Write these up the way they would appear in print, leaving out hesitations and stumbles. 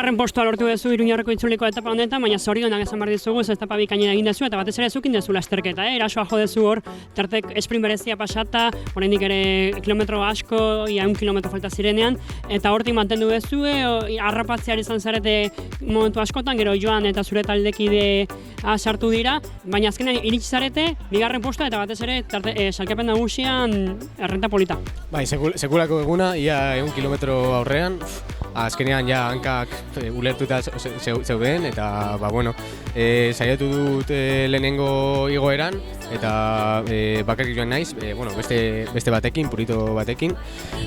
Bigarren postua lortu duzu Iruñarreko itzuliko etapa honetan, baina zorionak esan behar dizugu, ez etapa bikaina egin duzu, eta batez ere zukin duzu lasterketa, erasoa jo duzu hor, tartek esprint berezia pasata, oraindik ere kilometro asko, ia 1 kilometro falta zirenean, eta hortik mantendu duzu, harrapatzeari izan zarete momentu askotan, gero Joan eta zure taldekide sartu dira, baina azkenean iritsi zarete, bigarren postua, eta batez ere sailkapen nagusian errenta polita. Bai, sekulako eguna, ia 1 kilometro aurrean, azkenean ja hankak ulertuta zeuden, eta saiatu dut lehenengo igoeran, eta bakarrik joan naiz, beste batekin, purito batekin,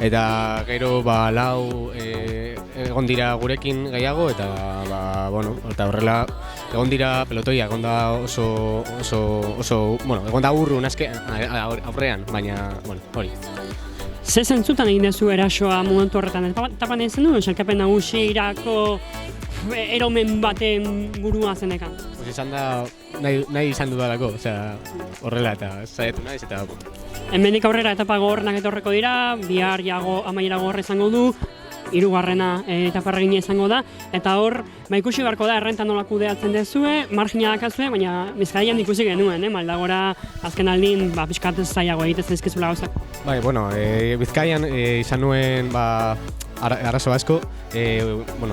eta gero lau egon dira gurekin gehiago, eta horrela egon dira pelotoia, egon da egon da urrun aurrean, baina hori. Ze zentzutan egin duzu erasoa momentu horretan? Etapan egin du, sailkapen nagusirako eromen baten burua zenekan? Izan da, nahi izan dudalako, horrela eta saiatu naiz eta... Hemendik aurrera etapa gogorrenak etorreko dira, bihar amaiera gogorra izango du, hirugarrena etapa erregina izango da, eta hor, ikusi beharko da errenta nola kudeatzen dezue, margina dakazue, baina Bizkaian ikusi genuen, Maldagora azken aldin pixkat zailago egiten zaizkizula gauzak. Bai, Bizkaian izan nuen arazo asko,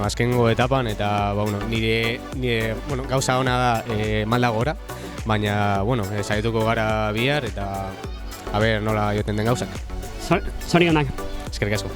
azkengo etapan, eta nire gauza ona da Maldagora, baina saietuko gara bihar, eta nola joten den gauzak. Zorionak. Eskerrik asko.